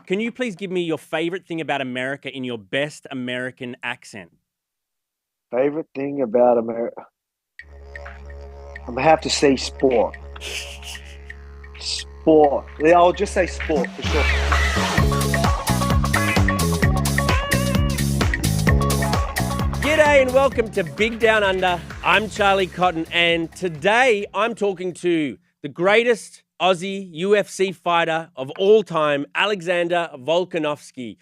Can you please give me your favorite thing about America in your best American accent? Favorite thing about America? I'm gonna have to say sport. Sport. Yeah, I'll just say sport for sure. G'day and welcome to Big Down Under. I'm Charlie Cotton, and today I'm talking to the greatest Aussie UFC fighter of all time, Alexander Volkanovski.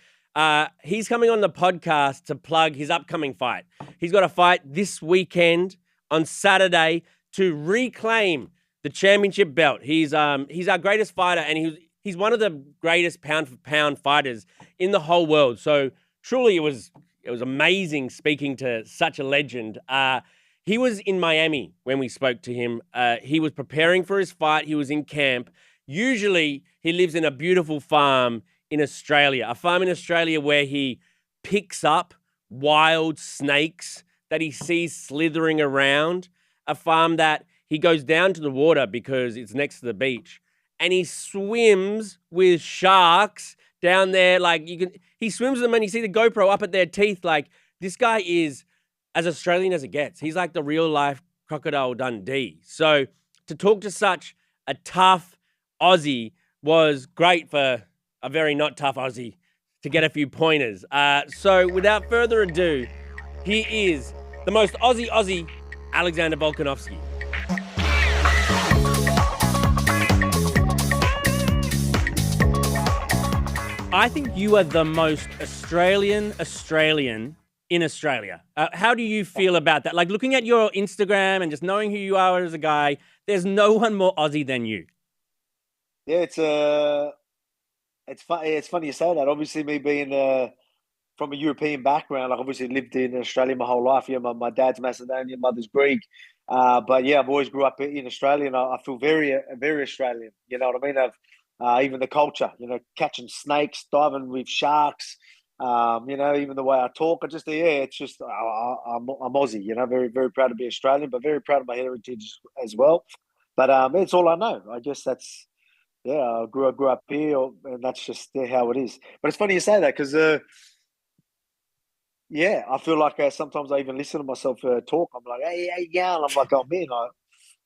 He's coming on the podcast to plug his upcoming fight. He's got a fight this weekend on Saturday to reclaim the championship belt. He's our greatest fighter, and he's one of the greatest pound for pound fighters in the whole world. So truly, it was amazing speaking to such a legend. He was in Miami when we spoke to him. He was preparing for his fight. He was in camp. Usually, he lives in a beautiful farm in Australia, where he picks up wild snakes that he sees slithering around, a farm that he goes down to the water because it's next to the beach, and he swims with sharks down there. He swims with them and you see the GoPro up at their teeth. Like, this guy is as Australian as it gets. He's like the real life Crocodile Dundee. So to talk to such a tough Aussie was great for a very not tough Aussie to get a few pointers. So without further ado, here is the most Aussie, Alexander Volkanovski. I think you are the most Australian in Australia. How do you feel about that? Like, looking at your Instagram and just knowing who you are as a guy, there's no one more Aussie than you. Yeah, it's funny. It's funny you say that. Obviously, me being from a European background, like obviously lived in Australia my whole life. Yeah, my dad's Macedonian, mother's Greek. But yeah, I've always grew up in Australia, and I feel very Australian. You know what I mean? Even the culture, catching snakes, diving with sharks. Even the way I talk, it's just I'm Aussie. Very very proud to be Australian, but very proud of my heritage as well. But it's all I know. I guess that's I grew up here, and that's just how it is. But it's funny you say that because I feel like sometimes I even listen to myself talk. I'm like, hey, yeah, and I'm like, oh man,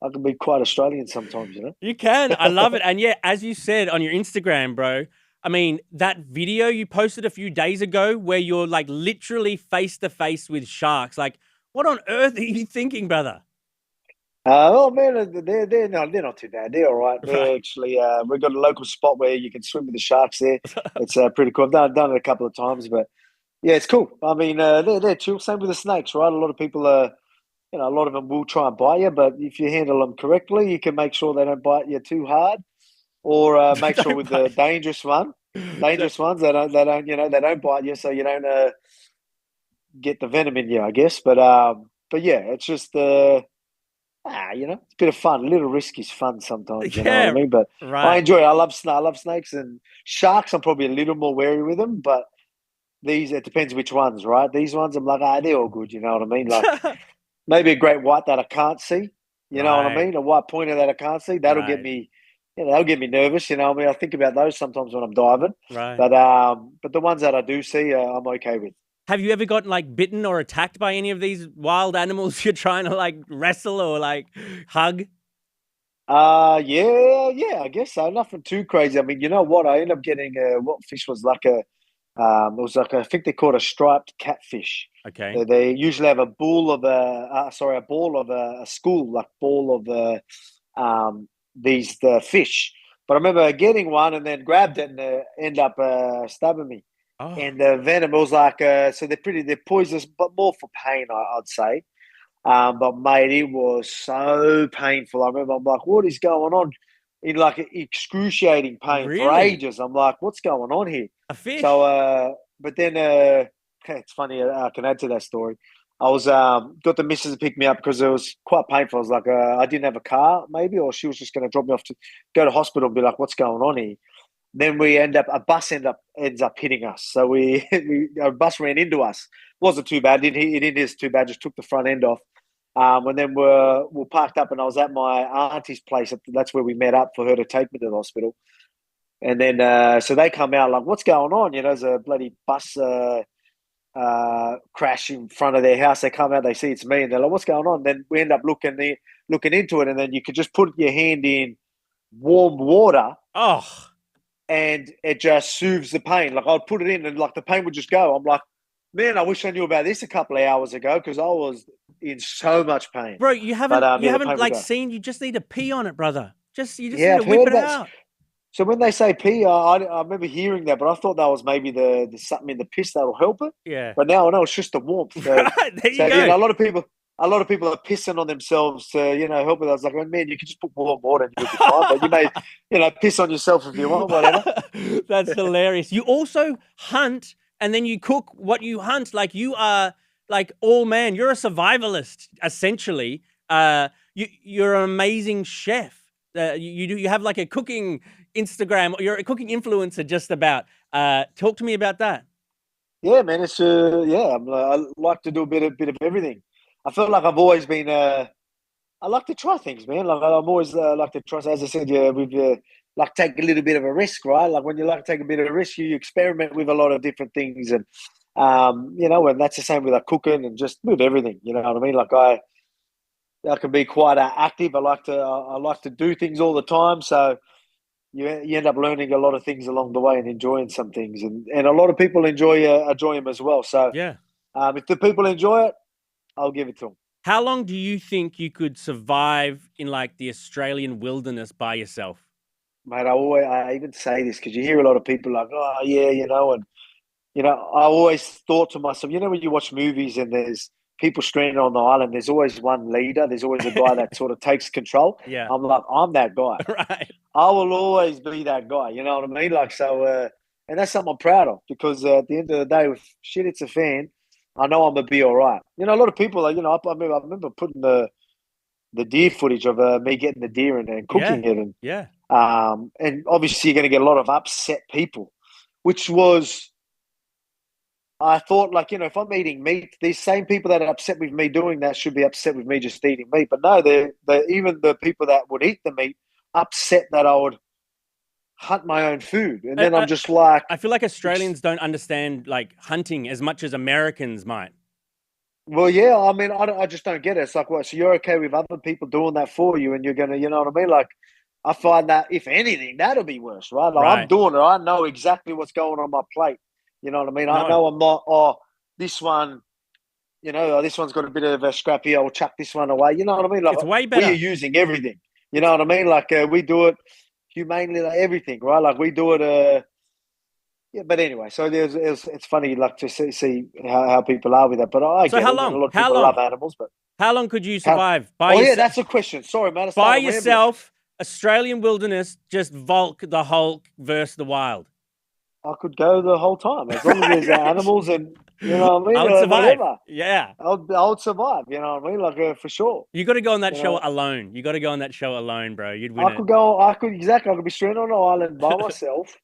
I can be quite Australian sometimes, You can. I love it. And yeah, as you said on your Instagram, bro, I mean, that video you posted a few days ago where you're like literally face to face with sharks. Like, what on earth are you thinking, brother? Oh man, they're not too bad. They're all right. They're Right. actually we've got a local spot where you can swim with the sharks there. It's pretty cool. I've done it a couple of times, but yeah, it's cool. I mean, they're chill. Same with the snakes, right? A lot of people a lot of them will try and bite you, but if you handle them correctly, you can make sure they don't bite you too hard, or make sure Don't with the bite. dangerous ones, they don't bite you, so you don't get the venom in you, I guess. But yeah, it's just it's a bit of fun. A little risk is fun sometimes, you know what I Yeah, mean? But I right. enjoy it. I love snakes and sharks. I'm probably a little more wary with them, but it depends which ones, right? These ones, I'm like, they're all good. You know what I mean? Like maybe a great white that I can't see. You know what I Right, mean? A white pointer that I can't see. That'll get right, me. That'll get me nervous. You know what I mean? I think about those sometimes when I'm diving, right. but the ones that I do see, I'm okay with. Have you ever gotten like bitten or attacked by any of these wild animals you're trying to like wrestle or like hug? Yeah, I guess so. Nothing too crazy. I mean, you know what? I ended up getting what fish was like it was like I think they called a striped catfish. Okay. They usually have a ball of a ball of a school, like ball of these the fish. But I remember getting one and then grabbed it and end up stabbing me. Oh, And the venom was like so they're poisonous, but more for pain, I'd say. But mate, it was so painful. I remember I'm like, what is going on? In like excruciating pain for really? ages. I'm like, what's going on here? A So, fish? but then it's funny. I can add to that story. I was got the missus to pick me up because it was quite painful. I was like, I didn't have a car, maybe, or she was just going to drop me off to go to hospital and be like, what's going on here? Then a bus ends up hitting us. So a bus ran into us. Wasn't too bad. It didn't hit us too bad. Just took the front end off. And then we're parked up, and I was at my auntie's place. That's where we met up for her to take me to the hospital. And then so they come out like, what's going on? You know, there's a bloody bus crash in front of their house. They come out, they see it's me, and they're like, what's going on? Then we end up looking into it, and then you could just put your hand in warm water. Oh, And it just soothes the pain. Like I'd put it in and like the pain would just go. I'm like, man, I wish I knew about this a couple of hours ago because I was in so much pain. bro, you haven't The pain would like go. seen. You just need to pee on it, brother. You just need Yeah, to I've whip heard it that. out. So when they say pee, I remember hearing that, but I thought that was maybe the something in the piss that'll help it. Yeah. But now I know it's just the warmth. So, Right, there you go. You know, a lot of people are pissing on themselves to, you know, help with. I was like, oh, man, you can just put warm water and you'll be fine. But you may, you know, piss on yourself if you want, whatever. That's hilarious. You also hunt and then you cook what you hunt. Like you are like all man. You're a survivalist, essentially. You're an amazing chef. You have like a cooking Instagram. You're a cooking influencer, just about. Talk to me about that. Yeah, man, it's I like to do a bit of everything. I feel like I've always been. I like to try things, man. Like I'm always like to try. As I said, yeah, with like take a little bit of a risk, right? Like when you like to take a bit of a risk, you experiment with a lot of different things, and you know, and that's the same with like cooking and just with everything. You know what I mean? Like I can be quite active. I like to do things all the time. So you end up learning a lot of things along the way and enjoying some things, and a lot of people enjoy them as well. So Yeah. if the people enjoy it, I'll give it to them. How long do you think you could survive in like the Australian wilderness by yourself? Mate, I even say this because you hear a lot of people like, oh yeah, you know, and you know, I always thought to myself, you know, when you watch movies and there's people stranded on the island, there's always one leader. There's always a guy that sort of takes control. Yeah. I'm like, I'm that guy. Right. I will always be that guy. You know what I mean? Like, so, and that's something I'm proud of because at the end of the day, if shit hits a fan, I know I'm gonna be all right. You know, a lot of people, like, you know, I remember putting the deer footage of me getting the deer and cooking it, and obviously you're going to get a lot of upset people, which was. I thought, like, you know, if I'm eating meat, these same people that are upset with me doing that should be upset with me just eating meat. But no, they're even the people that would eat the meat upset that I would hunt my own food. And then I'm just like... I feel like Australians don't understand, like, hunting as much as Americans might. Well, yeah, I mean, I just don't get it. It's like, what, so you're okay with other people doing that for you and you're going to, you know what I mean? Like, I find that, if anything, that'll be worse, right? Like, Right. I'm doing it. I know exactly what's going on my plate. You know what I mean? No. I know I'm not, this one, you know, this one's got a bit of a scrap here. I'll chuck this one away. You know what I mean? Like, it's way better. We are using everything. You know what I mean? Like, we do it humanely, like everything, right? Like, we do it, yeah, but anyway, so it's funny, like, to see how people are with that. But I get how it. long? A lot of people love animals, but how long could you survive? Yeah, that's a question. Sorry, man. By yourself, Australian wilderness, just Volk the Hulk versus the wild. I could go the whole time as long as there's animals and, you know what I mean? I would survive. Whatever. Yeah. I would survive, you know what I mean? Like, for sure. You got to go on that show alone. You got to go on that show alone, bro. You'd win I could be stranded on an island by myself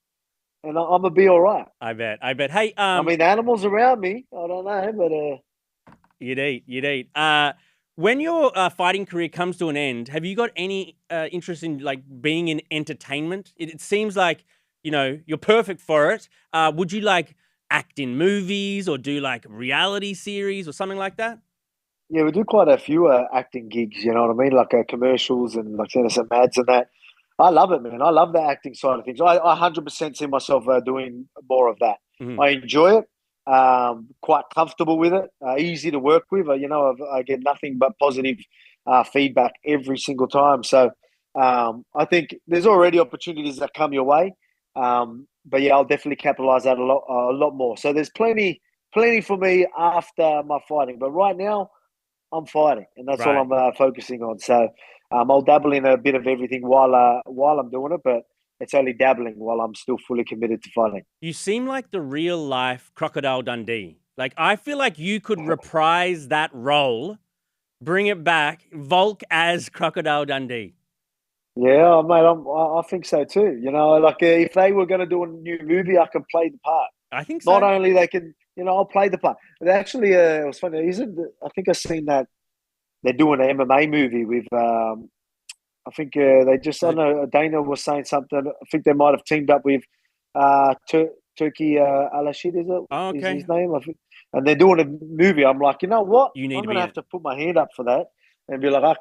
and I'm going to be all right. I bet. Hey, I mean, animals around me, I don't know, but... You'd eat. When your fighting career comes to an end, have you got any interest in, like, being in entertainment? It seems like, you know, you're perfect for it. Would you, like, act in movies or do, like, reality series or something like that? Yeah, we do quite a few acting gigs, you know what I mean? Like commercials and, like, some ads and that. I love it, man. I love the acting side of things. I 100% see myself doing more of that. Mm-hmm. I enjoy it. Quite comfortable with it. Easy to work with. You know, I get nothing but positive feedback every single time. So I think there's already opportunities that come your way. But yeah, I'll definitely capitalize that a lot more. So there's plenty for me after my fighting. But right now, I'm fighting, and that's all I'm focusing on. So I'll dabble in a bit of everything while I'm doing it, but it's only dabbling while I'm still fully committed to fighting. You seem like the real life Crocodile Dundee. Like, I feel like you could reprise that role, bring it back, Volk as Crocodile Dundee. Yeah, mate, I think so too. You know, like if they were going to do a new movie, I can play the part. I think so. Not only they can, you know, I'll play the part. But actually, it was funny. I think I've seen that they're doing an MMA movie with I think they just, I don't know, Dana was saying something. I think they might have teamed up with Turkey Alashid, is it? Oh, Is okay. his name? I think. And they're doing a movie. I'm like, you know what? You need I'm to going be to in have it. to put my hand up for that and be like, I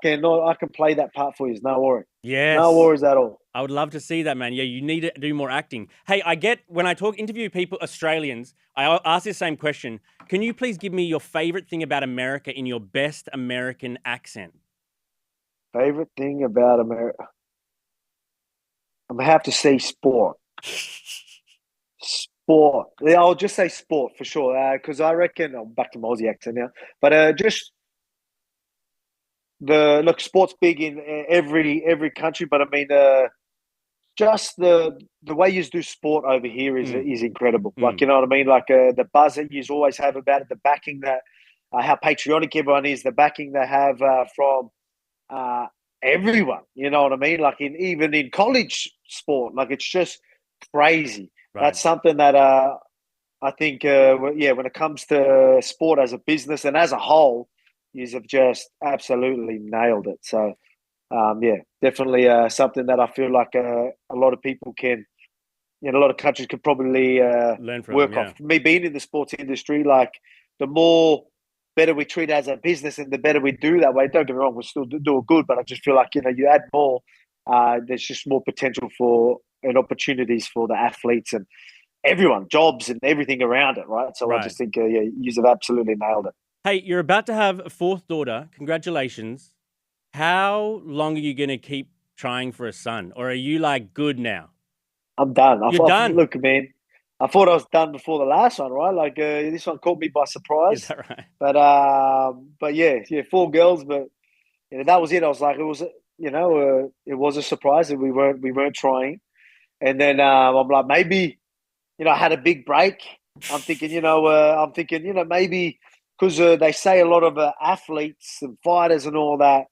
can play that part for you. No worry. No Yes. worries at all. I would love to see that, man. Yeah, you need to do more acting. Hey, I get when I interview people, Australians, I ask the same question. Can you please give me your favorite thing about America in your best American accent? Favorite thing about America? I'm going to have to say sport. Sport. Yeah, I'll just say sport for sure. Because I reckon, I'm back to my Aussie accent now, but just sport's big in every country, but I mean, just the way you do sport over here is incredible. Like, you know what I mean? Like the buzz that you always have about it, the backing that how patriotic everyone is, the backing they have from uh, everyone. You know what I mean? Like even in college sport, like it's just crazy. Right. That's something that I think, when it comes to sport as a business and as a whole, you have just absolutely nailed it. So, definitely something that I feel like a lot of people can, a lot of countries could probably Learn from, work yeah. off. Me being in the sports industry, like the more better we treat it as a business and the better we do that way. Don't get me wrong, we still do it good, but I just feel like, you add more, there's just more potential for and opportunities for the athletes and everyone, jobs and everything around it, right? So I Right. just think, you have absolutely nailed it. Hey, you're about to have a fourth daughter. Congratulations. How long are you going to keep trying for a son? Or are you like good now? I'm done. You're done. Look, man, I thought I was done before the last one, right? Like this one caught me by Is surprise. that right? But yeah, four girls, but that was it. I was like, it was, it was a surprise that we weren't trying, and then I'm like, maybe, I had a big break. I'm thinking, maybe because they say a lot of athletes and fighters and all that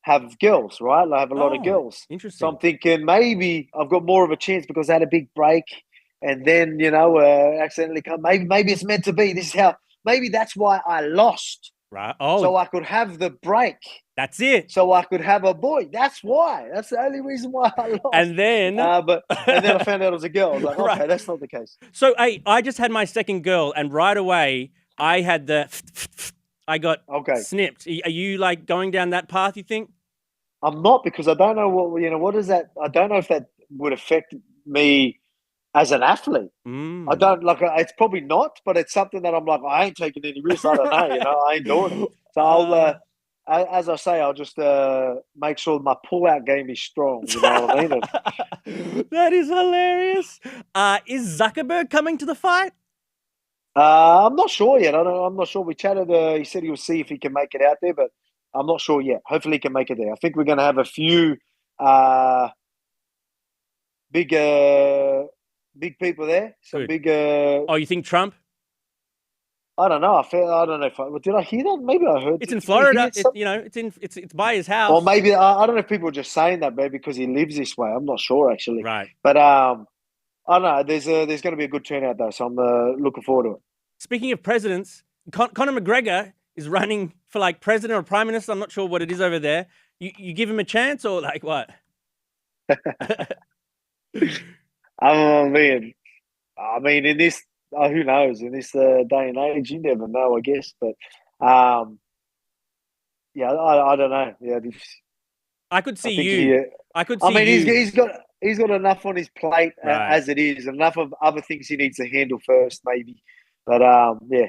have girls, right? They have a lot of Oh, girls. So I'm interesting. thinking maybe I've got more of a chance because I had a big break and then, accidentally come. Maybe it's meant to be. This is how, maybe that's why I lost. Right. Oh, So I could have the break. that's it. So I could have a boy. That's why. That's the only reason why I lost. And then, And then I found out it was a girl. I was like, right. okay, that's not the case. So, hey, I just had my second girl, and right away, I had I got Okay. snipped. Are you like going down that path, you think? I'm not because I don't know what is that? I don't know if that would affect me as an athlete. I don't like. It's probably not, but it's something that I'm like. I ain't taking any risks. I don't know. I ain't doing it. So I'll, as I say, I'll just make sure my pull-out game is strong. You know what I mean? That is hilarious. Is Zuckerberg coming to the fight? I'm not sure yet. I'm not sure. We chatted. He said he will see if he can make it out there, but I'm not sure yet. Hopefully, he can make it there. I think we're going to have a few big, big people there. Some Good. big. Oh, you think Trump? I don't know. I don't know if did I hear that? Maybe I heard. It's in Did we hear Florida. something? It's by his Or house. maybe I don't know if people are just saying that, maybe because he lives this way. I'm not sure actually. Right. But I don't know. There's going to be a good turnout though, so I'm looking forward to it. Speaking of presidents, Conor McGregor is running for like president or prime minister. I'm not sure what it is over there. You give him a chance or like what? I mean, in this, who knows? In this day and age, you never know, I guess. But yeah, I don't know. Yeah, I could see I think you. I could I see mean, you. he's got enough on his plate Right. as it is, enough of other things he needs to handle first, maybe. But yeah,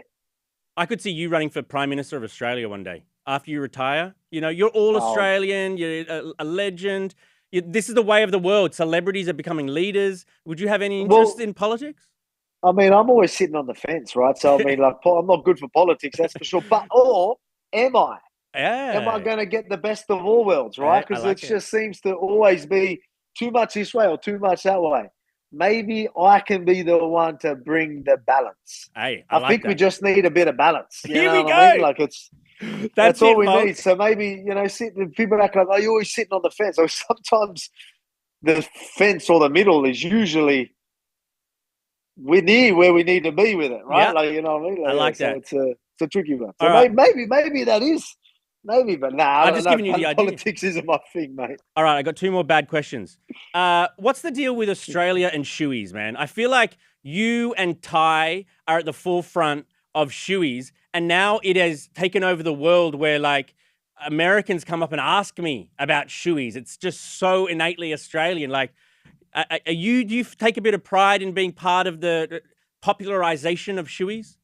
I could see you running for Prime Minister of Australia one day after you retire. You're all um, Australian. You're a legend. This is the way of the world. Celebrities are becoming leaders. Would you have any interest in politics? I mean, I'm always sitting on the fence, right? So I mean, like, I'm not good for politics, that's for sure. But am I? Am I Yeah. going to get the best of all worlds, right? I Because it like it. just seems to always be too much this way or too much that way. Maybe I can be the one to bring the balance. Hey, I I like think we that. just need a bit of balance. You Here we know what I mean? go. Like That's that's all it, we need. folks. So maybe people act like, oh, you're always sitting on the fence. Or sometimes the fence or the middle is usually we're near where we need to be with it, right? Yeah, Like, you know what I mean? I Like, yeah. like So that. it's a tricky one. All So right. maybe that is Maybe, but nah, I I've don't just know. given you the idea. Politics isn't my thing, mate. All right, I got 2 more bad questions. What's the deal with Australia and shoeies, man? I feel like you and Ty are at the forefront of shoeies, and now it has taken over the world where like Americans come up and ask me about shoeies. It's just so innately Australian. Like, do you take a bit of pride in being part of the popularization of shoeies?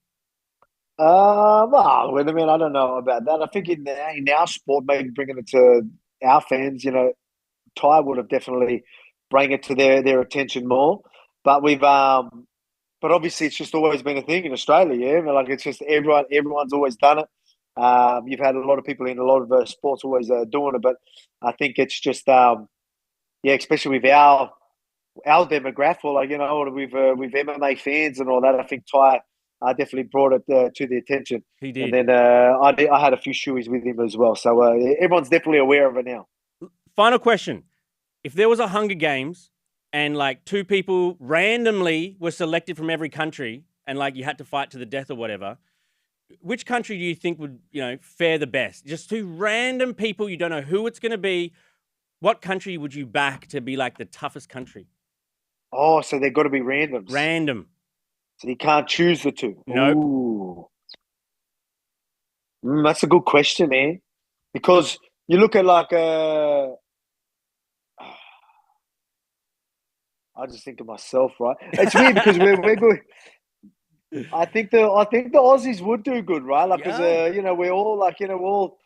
Well, I mean, I don't know about that. I think in our sport, maybe bringing it to our fans, Ty would have definitely bring it to their attention more. But but obviously it's just always been a thing in Australia. Yeah, I mean, like it's just everyone's always done it. You've had a lot of people in a lot of sports always doing it, but I think it's just yeah, especially with our demographic, like with MMA fans and all that. I think Ty definitely brought it to the attention. He did. And then I had a few shoeies with him as well, so everyone's definitely aware of it now. Final question. If there was a Hunger Games and like 2 people randomly were selected from every country and like you had to fight to the death or whatever, which country do you think would, fare the best? Just 2 random people, you don't know who it's going to be. What country would you back to be like the toughest country? Oh, so they've got to be randoms. Random. So you can't choose the 2. Nope. Ooh. That's a good question, man. Because you look at like I just think of myself, right? It's weird because we're good. I think the Aussies would do good, right? Like, because we're all like, we're all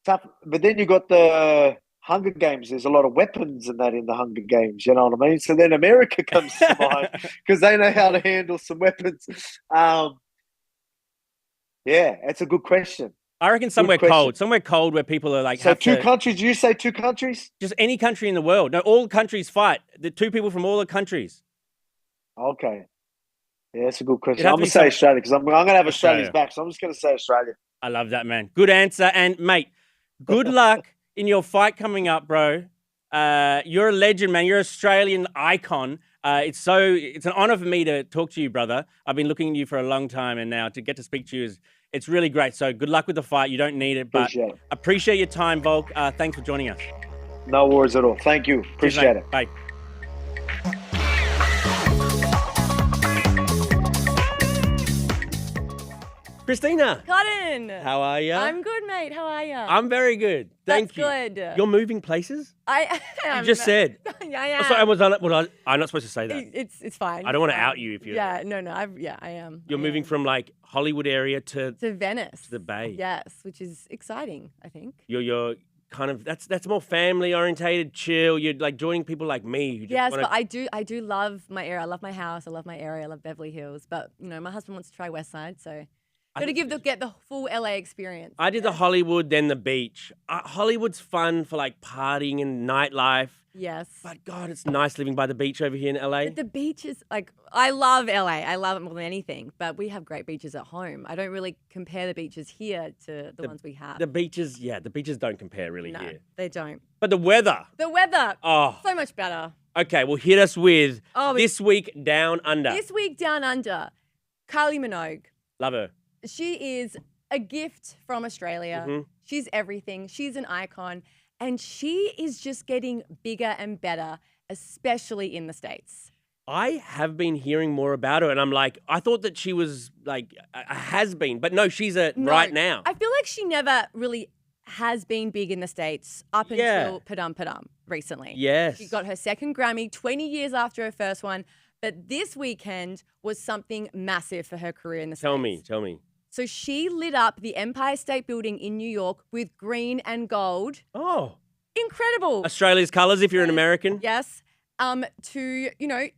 tough. But then you got the Hunger Games. There's a lot of weapons and that in the Hunger Games. You know what I mean? So then America comes to mind because they know how to handle some weapons. Yeah, it's a good question. I reckon somewhere cold where people are like. So 2 countries? Did you say 2 countries? Just any country in the world. No, all countries fight. The 2 people from all the countries. Okay. Yeah, that's a good question. I'm going to say Australia because I'm going to have Australia's back. So I'm just going to say Australia. I love that, man. Good answer. And, mate, good luck in your fight coming up, bro. You're a legend, man. You're an Australian icon. It's an honor for me to talk to you, brother. I've been looking at you for a long time, and now to get to speak to you it's really great. So good luck with the fight. You don't need it, but appreciate your time, Volk. Thanks for joining us. No worries at all. Thank you. Appreciate it. Bye. Christina. Cotton. How are you? I'm good, mate. How are you? I'm very good. Thank you. That's good. You're moving places? I am. You just said. Yeah, I am. Sorry, I'm not supposed to say that. It's fine. I don't want to out you if you're. Yeah, no. I am. You're moving from like Hollywood area to Venice. To the Bay. Yes, which is exciting, I think. You're kind of that's more family orientated, chill. You're like joining people like me who just but I do love my area. I love my house. I love my area. I love Beverly Hills. But my husband wants to try West Side, so got to get the full LA experience. I did the Hollywood, then the beach. Hollywood's fun for like partying and nightlife. Yes. But God, it's nice living by the beach over here in LA. But the beach is like, I love LA. I love it more than anything. But we have great beaches at home. I don't really compare the beaches here to the ones we have. The beaches don't compare really no, here. They don't. But the weather. Oh. So much better. Okay, well, hit us with This Week Down Under. This Week Down Under. Kylie Minogue. Love her. She is a gift from Australia. Mm-hmm. She's everything. She's an icon. And she is just getting bigger and better, especially in the States. I have been hearing more about her, and I'm like, I thought that she was like a has-been, but no, she's right now. I feel like she never really has been big in the States up until Padum Padum recently. Yes. She got her second Grammy 20 years after her first one, but this weekend was something massive for her career in the States. Tell me. So she lit up the Empire State Building in New York with green and gold. Oh. Incredible. Australia's colours if you're an American. Yes. To,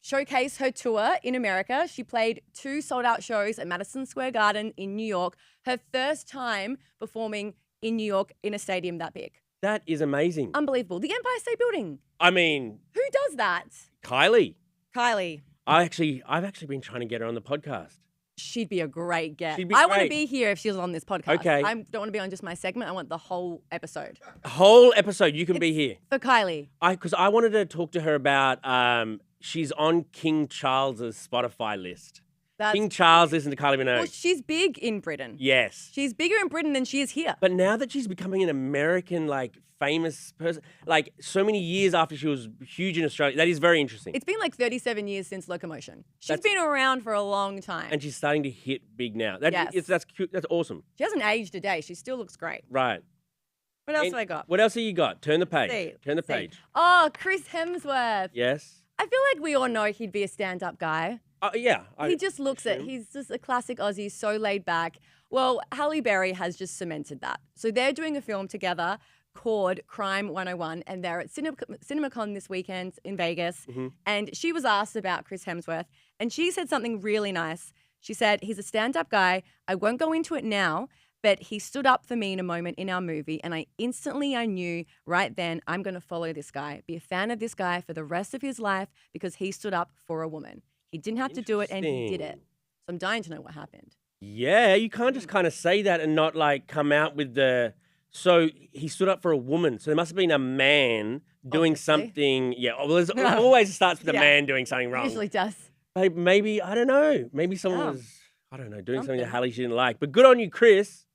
showcase her tour in America. She played 2 sold-out shows at Madison Square Garden in New York. Her first time performing in New York in a stadium that big. That is amazing. Unbelievable. The Empire State Building. I mean. Who does that? Kylie. I've actually been trying to get her on the podcast. She'd be a great guest. I want to be here if she was on this podcast. Okay. I don't want to be on just my segment. I want the whole episode. You can be here. For Kylie. Because I wanted to talk to her about, she's on King Charles's Spotify list. King Charles listened to Kylie Minogue. Well, she's big in Britain. Yes. She's bigger in Britain than she is here. But now that she's becoming an American, like, famous person, like, so many years after she was huge in Australia, that is very interesting. It's been like 37 years since Locomotion. She's been around for a long time. And she's starting to hit big now. Yes. That's cute. That's awesome. She hasn't aged a day. She still looks great. Right. What else have I got? What else have you got? Turn the page. Turn the Let's see. page. Oh, Chris Hemsworth. Yes. I feel like we all know he'd be a stand-up guy. Yeah. He just looks it. He's just a classic Aussie, so laid back. Well, Halle Berry has just cemented that. So they're doing a film together called Crime 101, and they're at CinemaCon this weekend in Vegas. Mm-hmm. And she was asked about Chris Hemsworth, and she said something really nice. She said, he's a stand-up guy. I won't go into it now, but he stood up for me in a moment in our movie, and I knew right then I'm going to follow this guy, be a fan of this guy for the rest of his life because he stood up for a woman. He didn't have to do it, and he did it. So I'm dying to know what happened. Yeah, you can't just kind of say that and not like come out with the. So he stood up for a woman. So there must have been a man doing something. Yeah, well, it always starts with a man doing something wrong. Usually does. Maybe, I don't know. Maybe someone was, I don't know, doing something that Halle she didn't like. But good on you, Chris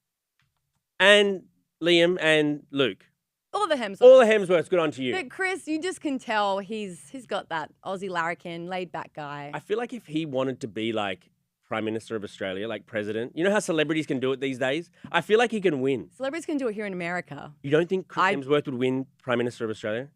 and Liam and Luke. All the Hemsworths. All the Hemsworths, good on to you. But Chris, you just can tell he's got that Aussie larrikin, laid back guy. I feel like if he wanted to be like Prime Minister of Australia, like president, you know how celebrities can do it these days? I feel like he can win. Celebrities can do it here in America. You don't think Chris Hemsworth would win Prime Minister of Australia?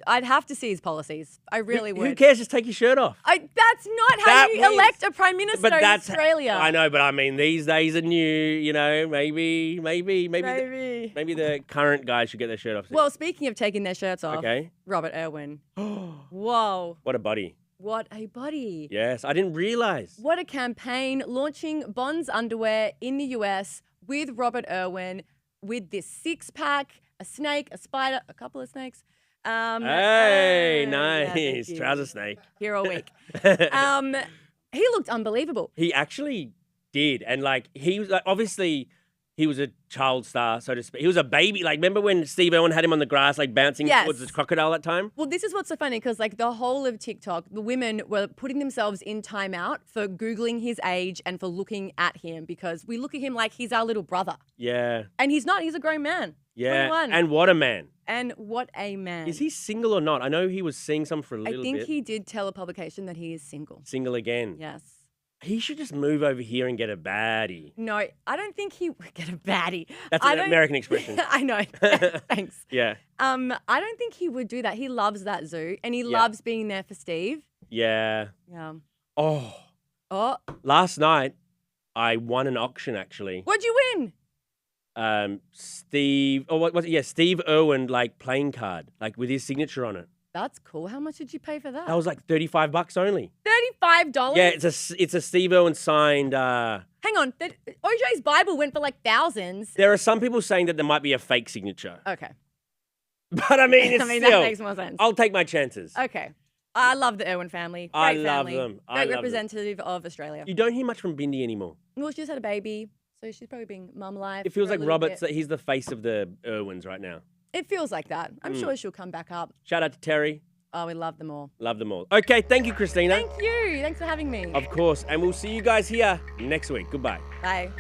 I'd have to see his policies. I really would. Who cares? Just take your shirt off. That's not how you elect a prime minister in Australia. I know, but I mean, these days are new. You know, maybe the current guys should get their shirt off. Well, speaking of taking their shirts off, okay, Robert Irwin. Whoa! What a buddy! What a buddy! Yes, I didn't realize. What a campaign launching Bonds underwear in the US with Robert Irwin, with this 6-pack, a snake, a spider, a couple of snakes. Hey, nice. Yeah, trouser snake. Here all week. He looked unbelievable. He actually did. And like, he was like, obviously he was a child star, so to speak. He was a baby. Like, remember when Steve Irwin had him on the grass, like bouncing towards the crocodile that time? Well, this is what's so funny because like the whole of TikTok, the women were putting themselves in timeout for Googling his age and for looking at him because we look at him like he's our little brother. Yeah. And he's not. He's a grown man. Yeah. 21. And what a man. And what a man. Is he single or not? I know he was seeing some for a little bit. I think he did tell a publication that he is single. Single again. Yes. He should just move over here and get a baddie. No, I don't think he would get a baddie. That's an American expression. I know. Thanks. Yeah. I don't think he would do that. He loves that zoo and he loves being there for Steve. Yeah. Yeah. Oh. Last night, I won an auction actually. What'd you win? Steve Irwin, like playing card, like with his signature on it. That's cool. How much did you pay for that? That was like $35 only. $35? Yeah, it's a Steve Irwin signed. Hang on, OJ's Bible went for like thousands. There are some people saying that there might be a fake signature. Okay. But I mean, that makes more sense. I'll take my chances. Okay. I love the Irwin family. Great I family. love them. Great representative of Australia. You don't hear much from Bindi anymore. Well, she just had a baby, so she's probably being mum life. It feels like he's the face of the Irwins right now. It feels like that. I'm sure she'll come back up. Shout out to Terry. Oh, we love them all. Love them all. Okay, thank you, Christina. Thank you. Thanks for having me. Of course. And we'll see you guys here next week. Goodbye. Bye.